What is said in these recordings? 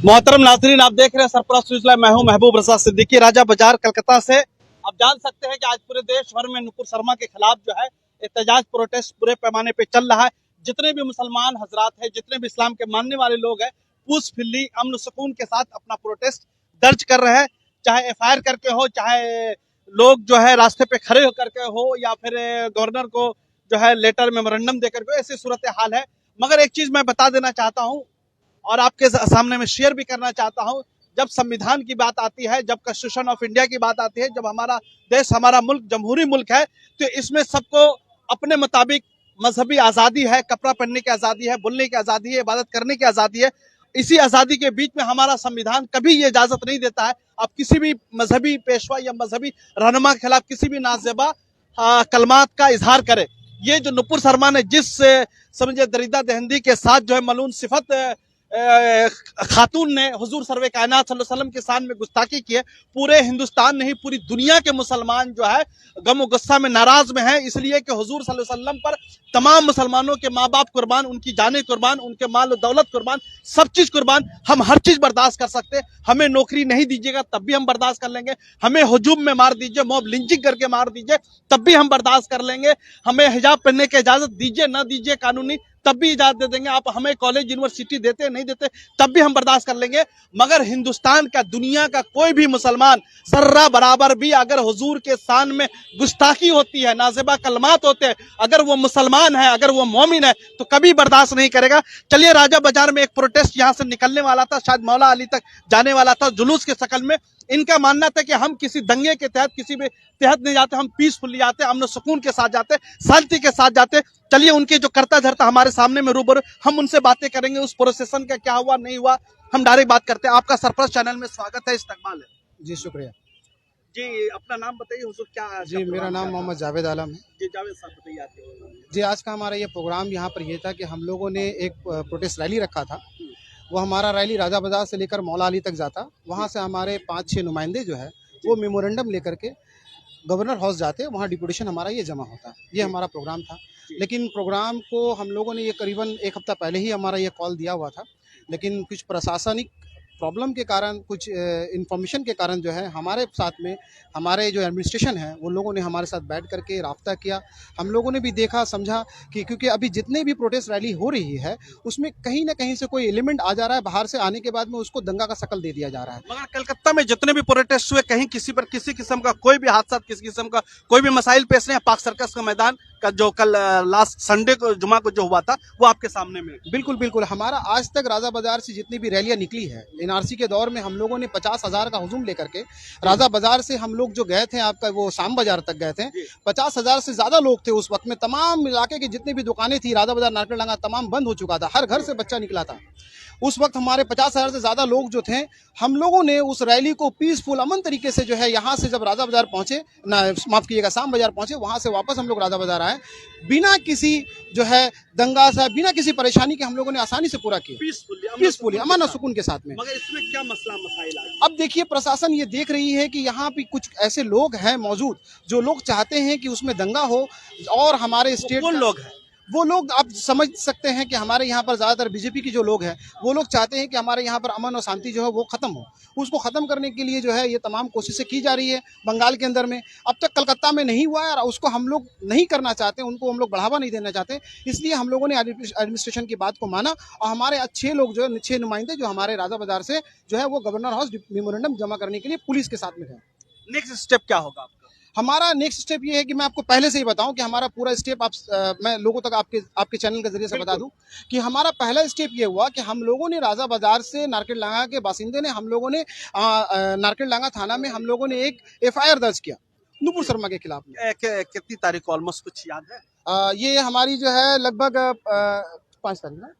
मोहतरम नाज़रीन, आप देख रहे हैं सरफराज सिलसिला। मैं हूं महबूब रज़ा सिद्दीकी, राजा बाजार कलकत्ता से। आप जान सकते हैं कि आज पूरे देश भर में नुपुर शर्मा के खिलाफ जो है एहतजाज प्रोटेस्ट पूरे पैमाने पे चल रहा है। जितने भी मुसलमान हजरात हैं, जितने भी इस्लाम के मानने वाले लोग हैं, पीसफुली अमन सुकून के साथ अपना प्रोटेस्ट दर्ज कर रहे हैं। चाहे FIR करके हो, चाहे लोग जो है रास्ते पे खड़े होकर के हो, या फिर गवर्नर को जो है लेटर मेमोरेंडम देकर के, ऐसी सूरत हाल है। मगर एक चीज मैं बता देना चाहता हूँ और आपके सामने में शेयर भी करना चाहता हूं। जब संविधान की बात आती है, जब कॉन्स्टिट्यूशन ऑफ इंडिया की बात आती है, जब हमारा देश, हमारा मुल्क जमहूरी मुल्क है, तो इसमें सबको अपने मुताबिक मजहबी आज़ादी है, कपड़ा पहनने की आज़ादी है, बोलने की आज़ादी है, इबादत करने की आज़ादी है। इसी आज़ादी के बीच में हमारा संविधान कभी ये इजाज़त नहीं देता है आप किसी भी मजहबी पेशवा या मजहबी रहनुमा के खिलाफ किसी भी नाजेबा कलमात का इजहार करे। ये जो नुपुर शर्मा ने जिस समझे दरिदा दहंदी के साथ जो है मलून सिफत खातून ने हुजूर सर्वे कायनात सल्लल्लाहु अलैहि वसल्लम के शान में गुस्ताखी की है, पूरे हिंदुस्तान नहीं पूरी दुनिया के मुसलमान जो है गम और गुस्सा में नाराज में है। इसलिए कि हुजूर सल्लल्लाहु अलैहि वसल्लम पर तमाम मुसलमानों के माँ बाप कुर्बान, उनकी जानें कुर्बान, उनके माल और दौलत कुर्बान, सब चीज कुर्बान। हम हर चीज बर्दाश्त कर सकते, हमें नौकरी नहीं दीजिएगा तब भी हम बर्दाश्त कर लेंगे, हमें हुजूम में मार दीजिए, मॉब लिंचिंग करके मार दीजिए तब भी हम बर्दाश्त कर लेंगे, हमें हिजाब पहनने की इजाजत दीजिए ना दीजिए कानूनी तब भी इजाजत दे देंगे, आप हमें कॉलेज यूनिवर्सिटी देते नहीं देते तब भी हम बर्दाश्त कर लेंगे। मगर हिंदुस्तान का, दुनिया का कोई भी मुसलमान जर्रा बराबर भी अगर हुजूर के शान में गुस्ताखी होती है, नाज़ेबा कलमात होते हैं, अगर वो मुसलमान है, अगर वो मोमिन है, तो कभी बर्दाश्त नहीं करेगा। चलिए, राजा बाजार में एक प्रोटेस्ट यहाँ से निकलने वाला था, शायद मौला अली तक जाने वाला था जुलूस के शक्ल में। इनका मानना था कि हम किसी दंगे के तहत, किसी भी तहत नहीं जाते, हम पीसफुली जाते, अमन सुकून के साथ जाते, शांति के साथ जाते। चलिए, उनके जो करता धरता हमारे सामने में रूबरू, हम उनसे बातें करेंगे, उस प्रोसेसन का क्या हुआ नहीं हुआ, हम डायरेक्ट बात करते हैं। आपका सरफराज चैनल में स्वागत है, इस्तकबाल है। जी शुक्रिया जी, अपना नाम बताइए हुजूर, क्या? जी, मेरा नाम मोहम्मद जावेद आलम है। जी, जावेद साहब बताइए आपके। जी, आज का हमारा ये प्रोग्राम यहाँ पर ये था कि हम लोगों ने एक प्रोटेस्ट रैली रखा था। वो हमारा रैली राजा बाजार से लेकर मौला अली तक जाता। वहाँ से हमारे 5-6 नुमाइंदे जो है वो मेमोरेंडम लेकर के गवर्नर हाउस जाते, वहाँ डिपुटेशन हमारा ये जमा होता। ये हमारा प्रोग्राम था। लेकिन प्रोग्राम को हम लोगों ने ये करीबन 1 हफ्ता पहले ही हमारा ये कॉल दिया हुआ था, लेकिन कुछ प्रशासनिक प्रॉब्लम के कारण, कुछ इन्फॉर्मेशन के कारण जो है हमारे साथ में हमारे जो एडमिनिस्ट्रेशन है वो लोगों ने हमारे साथ बैठ करके राब्ता किया। हम लोगों ने भी देखा समझा कि क्योंकि अभी जितने भी प्रोटेस्ट रैली हो रही है उसमें कहीं ना कहीं से कोई एलिमेंट आ जा रहा है, बाहर से आने के बाद में उसको दंगा का शक्ल दे दिया जा रहा है। मगर कलकत्ता में जितने भी प्रोटेस्ट हुए, कहीं किसी पर किसी किस्म का कोई भी हादसा, किसी किस्म का कोई भी मसाइल पेश नहीं। पाक सर्कस का मैदान का जो कल लास्ट संडे को, जुमा को जो हुआ था, वो आपके सामने में। बिल्कुल बिल्कुल, हमारा आज तक राजा बाजार से जितनी भी रैलियां निकली है, NRC के दौर में हम लोगों ने 50,000 का हुजूम लेकर के राजा बाजार से हम लोग जो गए थे, आपका वो शाम बाजार तक गए थे। 50,000 से ज्यादा लोग थे उस वक्त में। तमाम इलाके की जितनी भी दुकानें थी, राजा बाजार, नारकल डांगा, तमाम बंद हो चुका था, हर घर से बच्चा निकला था। उस वक्त हमारे 50,000 से ज़्यादा लोग जो थे, हम लोगों ने उस रैली को पीसफुल अमन तरीके से जो है यहाँ से जब राजा बाजार पहुँचे, ना माफ़ कीजिएगा, शाम बाजार पहुँचे, वहाँ से वापस हम लोग राजा बाजार आए, बिना किसी जो है दंगा सा, बिना किसी परेशानी के हम लोगों ने आसानी से पूरा किया, पीसफुली अमन और सुकून के साथ में। मगर इसमें क्या मसला मसाइल है? अब देखिए, प्रशासन ये देख रही है कि यहाँ पे कुछ ऐसे लोग हैं मौजूद जो लोग चाहते हैं कि उसमें दंगा हो, और हमारे स्टेट कौन लोग हैं? वो लोग आप समझ सकते हैं कि हमारे यहाँ पर ज़्यादातर BJP की जो लोग हैं वो लोग चाहते हैं कि हमारे यहाँ पर अमन और शांति जो है वो ख़त्म हो। उसको ख़त्म करने के लिए जो है ये तमाम कोशिशें की जा रही है बंगाल के अंदर में। अब तक कलकत्ता में नहीं हुआ है और उसको हम लोग नहीं करना चाहते, उनको हम लोग बढ़ावा नहीं देना चाहते। इसलिए हम लोगों ने एडमिनिस्ट्रेशन की बात को माना और हमारे अच्छे लोग जो है, 6 नुमाइंदे जो हमारे राजा बाजार से जो है वो गवर्नर हाउस मेमोरेंडम जमा करने के लिए पुलिस के साथ में गए। नेक्स्ट स्टेप क्या होगा आपका? हमारा नेक्स्ट स्टेप ये है कि मैं आपको पहले से ही बताऊं कि हमारा पूरा स्टेप मैं लोगों तक आपके चैनल के जरिए से बता दूं कि हमारा पहला स्टेप ये हुआ कि हम लोगों ने राजा बाजार से, नारकेल डांगा के बासिंदे ने, हम लोगों ने नारकेल डांगा थाना में हम लोगों ने एक FIR दर्ज किया नुपुर शर्मा के खिलाफ में। कितनी तारीख को, ऑलमोस्ट कुछ याद है? ये हमारी जो है लगभग 5 तारीख ना,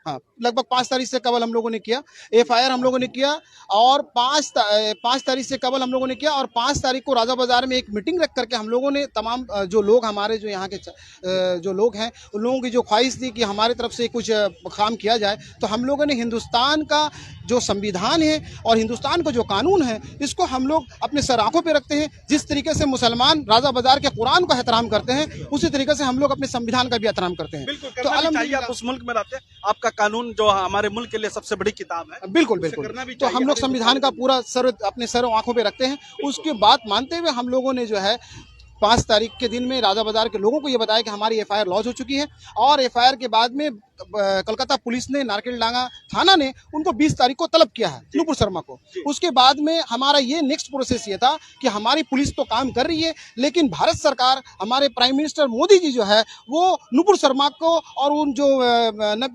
हाँ, लगभग 5 तारीख से कबल हम लोगों ने किया FIR, हम लोगों ने किया, और 5 तारीख से कबल हम लोगों ने किया, और 5 तारीख को राजा बाजार में एक मीटिंग रख करके हम लोगों ने तमाम जो लोग, हमारे जो यहाँ के जो लोग हैं, उन लोगों की जो ख्वाहिश थी कि हमारे तरफ से कुछ काम किया जाए, तो हम लोगों ने हिंदुस्तान का जो संविधान है और हिंदुस्तान का जो कानून है, इसको हम लोग अपने सर आंखों पे रखते हैं। जिस तरीके से मुसलमान राजा बाजार के कुरान का एहतराम करते हैं, उसी तरीके से हम लोग अपने संविधान का भी एहतराम करते हैं। बिल्कुल, तो आप उस मुल्क में रहते हैं, आपका कानून जो हमारे मुल्क के लिए सबसे बड़ी किताब है, बिल्कुल उसे बिल्कुल। करना भी तो चाहिए हम लोग हर संविधान का इंसान को। पूरा सर अपने सर आंखों पे रखते हैं। उसके बात मानते हुए हम लोगों ने जो है 5 तारीख के दिन में राजा बाजार के लोगों को ये बताया कि हमारी एफआईआर लॉन्च हो चुकी है, और एफआईआर के बाद में कलकत्ता पुलिस ने, नारकेलडांगा थाना ने उनको 20 तारीख को तलब किया है, नुपुर शर्मा को। उसके बाद में हमारा ये नेक्स्ट प्रोसेस ये था कि हमारी पुलिस तो काम कर रही है, लेकिन भारत सरकार, हमारे प्राइम मिनिस्टर मोदी जी जो है वो नुपुर शर्मा को और उन जो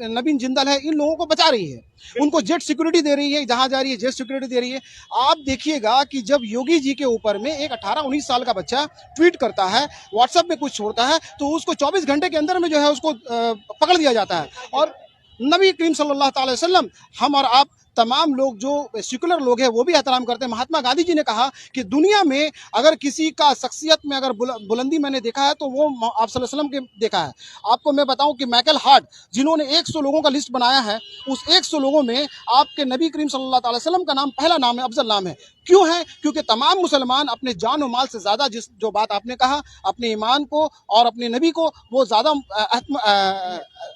नवीन जिंदल है, इन लोगों को बचा रही है, उनको जेट सिक्योरिटी दे रही है, जहां जा रही है जेट सिक्योरिटी दे रही है। आप देखिएगा कि जब योगी जी के ऊपर में एक 18-19 साल का बच्चा ट्वीट करता है, व्हाट्सएप में कुछ छोड़ता है, तो उसको 24 घंटे के अंदर में जो है उसको पकड़ लिया जाता है। और नबी करीम सल्लल्लाहु अलैहि वसल्लम, हम और आप तमाम लोग जो सेकुलर लोग हैं वो भी एहतराम करते हैं। महात्मा गांधी जी ने कहा कि दुनिया में अगर किसी का शख्सियत में अगर बुलंदी मैंने देखा है तो वो आप सल्लल्लाहु अलैहि वसल्लम के देखा है। आपको मैं बताऊं कि माइकल हार्ट, जिन्होंने 100 लोगों का लिस्ट बनाया है, उस 100 लोगों में आपके नबी करीम सल्लल्लाहु अलैहि वसल्लम का नाम पहला नाम है, अफजल नाम है। क्यों है? क्योंकि तमाम मुसलमान अपने जान और माल से ज्यादा, जो बात आपने कहा, अपने ईमान को और अपने नबी को वो ज्यादा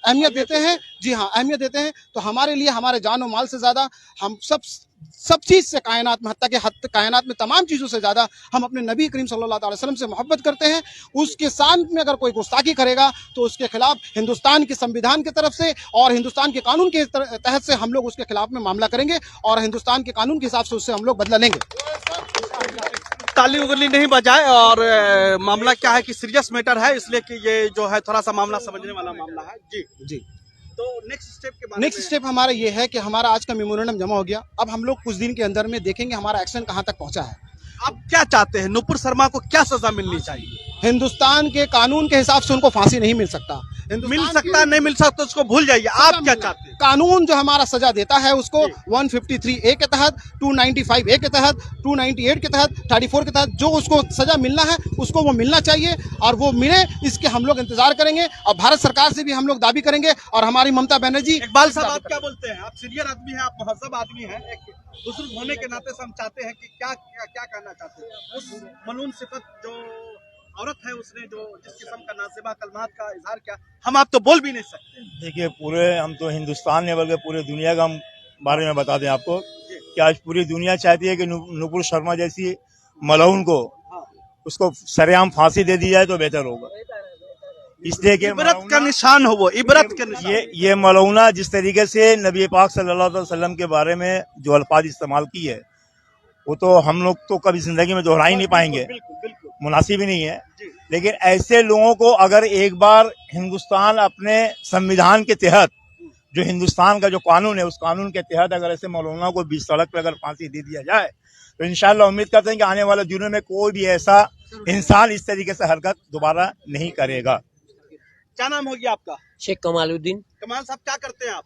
अहमियत देते हैं। जी हाँ, अहमियत देते हैं। तो हमारे लिए हमारे जान और माल से ज्यादा हम सब चीज से, कायनात में, कायनात में तमाम चीजों से ज्यादा हम अपने नबी करीम सल्लल्लाहु अलैहि वसल्लम से मोहब्बत करते हैं। उसके शान में अगर कोई गुस्ताखी करेगा तो उसके खिलाफ हिंदुस्तान के संविधान की तरफ से और हिंदुस्तान के कानून के तहत से हम लोग उसके खिलाफ में मामला करेंगे और हिंदुस्तान के कानून के हिसाब से उससे हम लोग बदला लेंगे। ताली उंगली नहीं बजाए, और मामला क्या है कि सीरियस मैटर है, इसलिए कि ये जो है थोड़ा सा मामला समझने वाला मामला है। जी जी। तो नेक्स्ट स्टेप के बारे नेक्स्ट में स्टेप हमारा ये है कि हमारा आज का मेमोरेंडम जमा हो गया। अब हम लोग कुछ दिन के अंदर में देखेंगे हमारा एक्शन कहाँ तक पहुंचा है। आप क्या चाहते हैं? नुपुर शर्मा को क्या सजा मिलनी चाहिए? हिंदुस्तान के कानून के हिसाब से उनको फांसी नहीं मिल सकता। मिल सकता नहीं मिल सकता उसको भूल जाइए। आप क्या चाहते हैं? कानून जो हमारा सजा देता है उसको 153A के तहत, 295A के तहत, 298 के तहत, 34 के तहत जो उसको सजा मिलना है उसको वो मिलना चाहिए, और वो मिले इसके हम लोग इंतजार करेंगे। और भारत सरकार से भी हम लोग दाबी करेंगे, और हमारी ममता बनर्जी। इकबाल साहब, आप क्या बोलते हैं? आप सीनियर आदमी हैं, आप महजब आदमी हैं, एक बुजुर्ग होने के नाते से हम चाहते हैं कि क्या क्या, क्या कहना चाहते हैं उस मलून सिफत जो औरत है, उसने जो जिस किस्म का नाज़िबा कलमात का इजहार किया, हम आप तो बोल भी नहीं सकते। देखिए, पूरे हम तो हिंदुस्तान ने बल्कि पूरे दुनिया का हम बारे में बता दें आपको कि आज पूरी दुनिया चाहती है कि नुपुर शर्मा जैसी मलऊन को उसको सरेआम फांसी दे दी जाए तो बेहतर होगा। इसलिए कि इबरत का निशान हो, वो इबरत का निशान। ये मलऊना जिस तरीके से नबी पाक सल्लल्लाहु अलैहि वसल्लम के बारे में जो अल्फाज इस्तेमाल की है, वो तो हम लोग तो कभी जिंदगी में दोहरा ही नहीं पाएंगे, मुनासिब ही नहीं है। लेकिन ऐसे लोगों को अगर एक बार हिंदुस्तान अपने संविधान के तहत, जो हिंदुस्तान का जो कानून है, उस कानून के तहत अगर ऐसे मौलाना को बीच सड़क पर अगर फांसी दे दिया जाए तो इंशाअल्लाह उम्मीद करते हैं कि आने वाले दिनों में कोई भी ऐसा इंसान इस तरीके से हरकत दोबारा नहीं करेगा। क्या नाम हो गया आपका? शेख कमालुद्दीन। कमाल साहब, क्या करते हैं आप?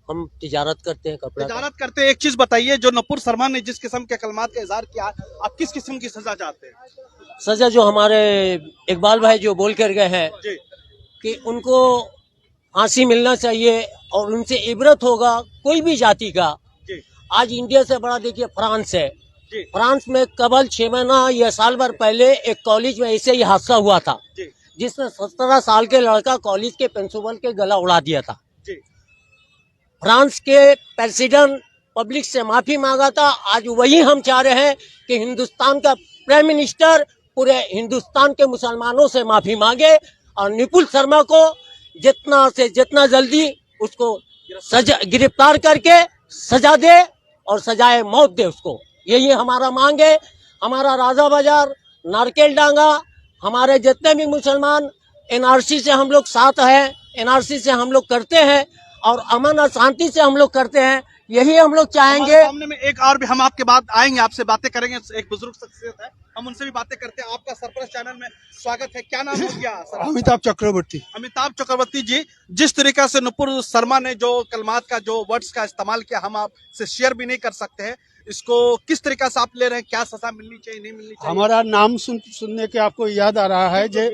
हम तिजारत करते हैं, कपड़ा का। तिजारत करते हैं। एक चीज बताइए, जो नुपुर शर्मा ने जिस किस्म के कलमात का इजहार किया, आप किस किस्म की सजा चाहते हैं? सजा जो हमारे इकबाल भाई जो बोल कर गए हैं जी कि उनको फांसी मिलना चाहिए और उनसे इबरत होगा कोई भी जाति का। जी आज इंडिया से बड़ा देखिए फ्रांस है। जी फ्रांस में कबल 6 महीना या साल भर पहले एक कॉलेज में ऐसे ही हादसा हुआ था, जी जिसमें 17 साल के लड़का कॉलेज के प्रिंसिपल के गला उड़ा दिया था। जी फ्रांस के प्रेसिडेंट पब्लिक से माफी मांगा था। आज वही हम चाह रहे हैं कि हिंदुस्तान का प्राइम मिनिस्टर पूरे हिंदुस्तान के मुसलमानों से माफी मांगे और नुपुर शर्मा को जितना से जितना जल्दी उसको सजा गिरफ्तार करके सजा दे और सजाए मौत दे उसको। यही हमारा मांग है। हमारा राजा बाजार, नारकेलडांगा, हमारे जितने भी मुसलमान एनआरसी से हम लोग साथ हैं, एनआरसी से हम लोग करते हैं और अमन और शांति से हम लोग करते हैं। यही हम लोग चाहेंगे। सामने में एक और भी हम आपके बाद आएंगे, आपसे बातें करेंगे। एक बुजुर्ग शख्सियत है, हम उनसे भी बातें करते हैं। आपका सरप्राइज चैनल में स्वागत है। क्या नाम हो गया सर? अमिताभ चक्रवर्ती। अमिताभ चक्रवर्ती जी, जिस तरीका से नुपुर शर्मा ने जो कलमात का जो वर्ड्स का इस्तेमाल किया, हम आपसे शेयर भी नहीं कर सकते हैं। इसको किस तरीका से आप ले रहे हैं? क्या सजा मिलनी चाहिए, नहीं मिलनी चाहिए? हमारा नाम सुनने के आपको याद आ रहा है जे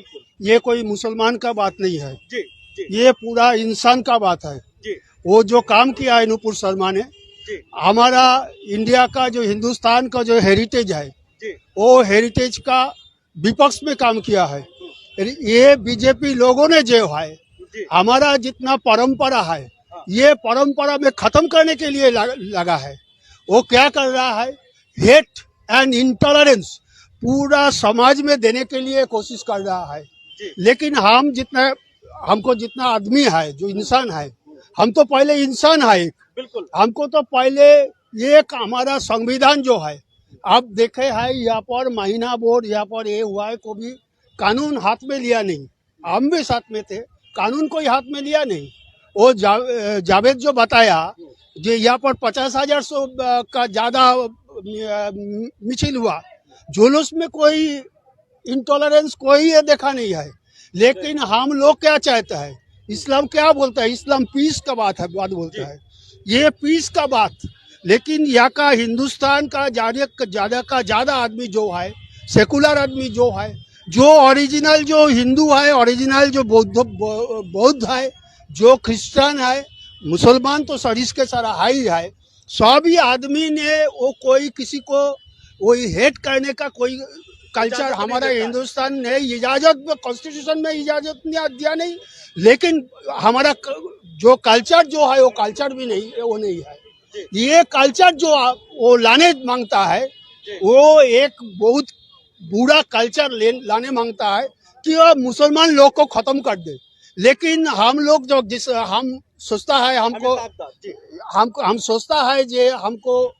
ये कोई मुसलमान का बात नहीं है, जी जी ये पूरा इंसान का बात है। जी वो जो काम किया है नुपुर शर्मा ने, जी हमारा इंडिया का जो हिंदुस्तान का जो हेरिटेज है, जी वो हेरिटेज का विपक्ष में काम किया है। ये बीजेपी लोगों ने जो है, जी हमारा जितना परंपरा है, ये परंपरा में खत्म करने के लिए लगा है। वो क्या कर रहा है, हेट एंड इंटॉलरेंस पूरा समाज में देने के लिए कोशिश कर रहा है। लेकिन हमको जितना आदमी है, जो इंसान है, हम तो पहले इंसान है। बिल्कुल। हमको तो पहले एक हमारा संविधान जो है, आप देखे है यहाँ पर महीना बोर्ड यहाँ पर ये हुआ है, को भी कानून हाथ में लिया नहीं। हम भी साथ में थे, कानून कोई हाथ में लिया नहीं। वो जावेद जो बताया, जो यहाँ पर 50,000 का ज्यादा मिছিল हुआ, जुलूस में कोई इंटॉलरेंस कोई ये देखा नहीं है। लेकिन हम लोग क्या चाहते हैं, इस्लाम क्या बोलता है, इस्लाम पीस का बात बोलता है, ये पीस का बात। लेकिन यहाँ का हिंदुस्तान का ज्यादा आदमी जो है, सेकुलर आदमी जो है, जो ओरिजिनल जो हिंदू है, ओरिजिनल जो बौद्ध है, जो क्रिश्चियन है, मुसलमान तो सरिस के सारा हाई है, सभी आदमी ने वो कोई किसी को वही हेट करने का कोई कल्चर हमारा हिंदुस्तान ने इजाजत, कॉन्स्टिट्यूशन में इजाजत दिया नहीं। लेकिन हमारा जो कल्चर जो है, वो कल्चर भी नहीं, वो नहीं है। ये कल्चर जो वो लाने मांगता है, वो एक बहुत बुरा कल्चर लाने मांगता है कि वो मुसलमान लोग को खत्म कर दे। लेकिन हम लोग जो हम सोचता है, हम सोचता है जे हमको,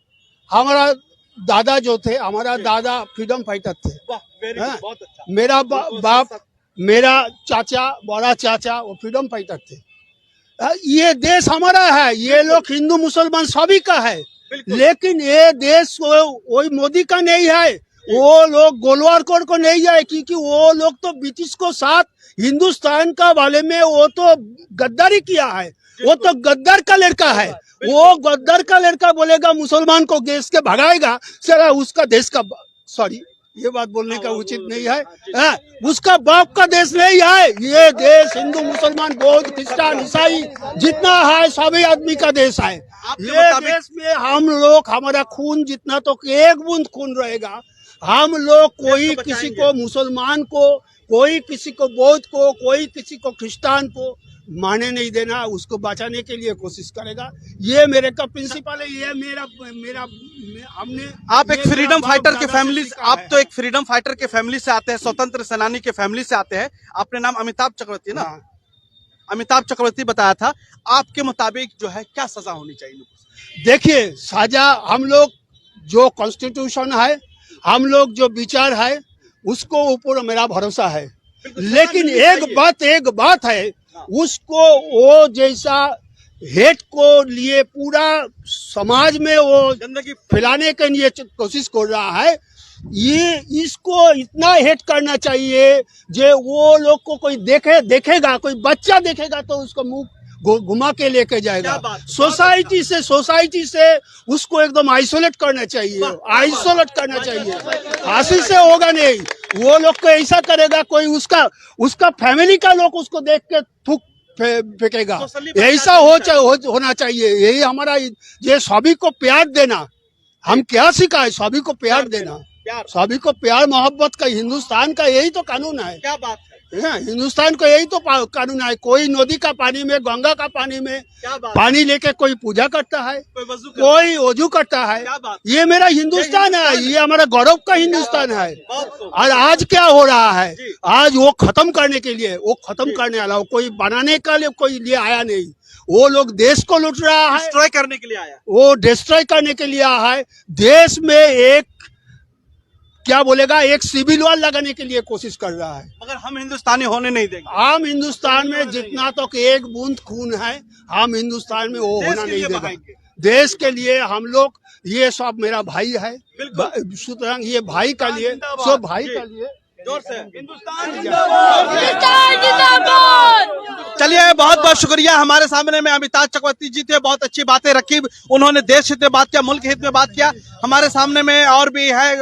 हमारा दादा जो थे, हमारा दादा फ्रीडम फाइटर थे। बहुत अच्छा। मेरा बाप, मेरा चाचा, बड़ा चाचा वो फ्रीडम फाइटर थे। ये देश हमारा है, ये लोग हिंदू मुसलमान सभी का है। लेकिन ये देश वही मोदी का नहीं है, वो लोग गोलवारकोर को नहीं है, क्योंकि वो लोग तो ब्रिटिश को साथ हिंदुस्तान का वाले में वो तो गद्दारी किया है। वो तो गद्दार का लड़का है। वो गद्दार का लड़का बोलेगा मुसलमान को देश के भगाएगा, सारा उसका देश का, सॉरी ये बात बोलने का उचित नहीं है, उसका बाप का देश नहीं है। ये देश हिंदू मुसलमान बौद्ध क्रिश्चियन ईसाई जितना है सभी आदमी का देश है। ये देश में हम लोग, हमारा खून जितना तो एक बूंद खून रहेगा, हम लोग कोई किसी को मुसलमान को, कोई किसी को बौद्ध को, कोई किसी को क्रिश्चियन को माने नहीं देना, उसको बचाने के लिए कोशिश करेगा। ये मेरे का प्रिंसिपल है, ये मेरा हमने। आप एक फ्रीडम फाइटर के फैमिली, आप तो एक फ्रीडम फाइटर के फैमिली से आते हैं, स्वतंत्र सेनानी के फैमिली से आते हैं। आपने नाम अमिताभ चक्रवर्ती ना, अमिताभ चक्रवर्ती बताया था। आपके मुताबिक जो है क्या सजा होनी चाहिए? देखिए, सजा हम लोग जो कॉन्स्टिट्यूशन है, हम लोग जो विचार है, उसको ऊपर मेरा भरोसा है। लेकिन एक बात है, उसको वो जैसा हेट को लिए पूरा समाज में वो गंदगी फैलाने के लिए कोशिश कर रहा है, ये इसको इतना हेट करना चाहिए जे वो लोग को कोई देखेगा, कोई बच्चा देखेगा तो उसको मुंह घुमा के लेके जाएगा। सोसाइटी से उसको एकदम आइसोलेट करना चाहिए, हासिल से होगा नहीं। वो लोग को ऐसा करेगा, कोई उसका फैमिली का लोग उसको देख के थूक फेंकेगा। ऐसा होना चाहिए। यही हमारा, ये सभी को प्यार देना, हम क्या सिखाए, सभी को प्यार देना, सभी को प्यार मोहब्बत का हिंदुस्तान का यही तो कानून है। क्या बात है, हिंदुस्तान का यही तो कानून है। कोई नदी का पानी में, गंगा का पानी में पानी लेके कोई पूजा करता है, कोई वजू करता है। ये मेरा हिंदुस्तान है, ये हमारा गौरव का हिंदुस्तान है। और आज क्या हो रहा है, आज वो खत्म करने के लिए, वो खत्म करने वाला, कोई बनाने का लिए कोई लिए आया नहीं। वो लोग देश को लूट रहा है, डिस्ट्रॉय करने के लिए आया, वो डिस्ट्रॉय करने के लिए आया है। देश में एक क्या बोलेगा, एक सिविल वॉर लगाने के लिए कोशिश कर रहा है। मगर हम हिंदुस्तानी होने नहीं देंगे। हम हिंदुस्तान में जितना तो एक बूंद खून है, हम हिंदुस्तान में वो होना नहीं देगा। देश के लिए हम लोग, ये सब मेरा भाई है, सुतरांग ये भाई का लिए, सब भाई का लिए जोर से हिंदुस्तान जिंदाबाद। चलिए, बहुत बहुत शुक्रिया। हमारे सामने में अमिताभ चक्रवर्ती जी थे, बहुत अच्छी बातें रखी उन्होंने, देश हित में बात किया, मुल्क हित में बात किया। हमारे सामने में और भी है,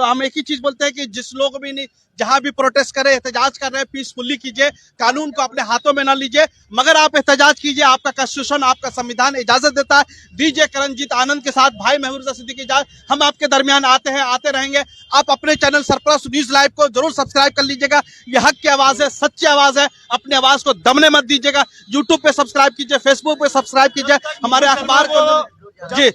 हम एक ही चीज बोलते हैं कि जिस लोग भी नहीं जहां भी प्रोटेस्ट करें, एहतजाज कर रहे हैं, पीसफुली कीजिए, कानून को अपने हाथों में ना लीजिए, मगर आप एहतजाज कीजिए, आपका कॉन्स्टिट्यूशन, आपका संविधान इजाजत देता है। दीजिए करणजीत आनंद के साथ भाई महबूब रजा सिद्दीकी इजाजत। हम आपके दरमियान आते हैं, आते रहेंगे। आप अपने चैनल सरफराज न्यूज लाइव को जरूर सब्सक्राइब कर लीजिएगा। यह हक की आवाज है, सच्ची आवाज है। अपनी आवाज को दबने मत दीजिएगा। यूट्यूब पे सब्सक्राइब कीजिए, फेसबुक पे सब्सक्राइब कीजिए, हमारे अखबार को जी।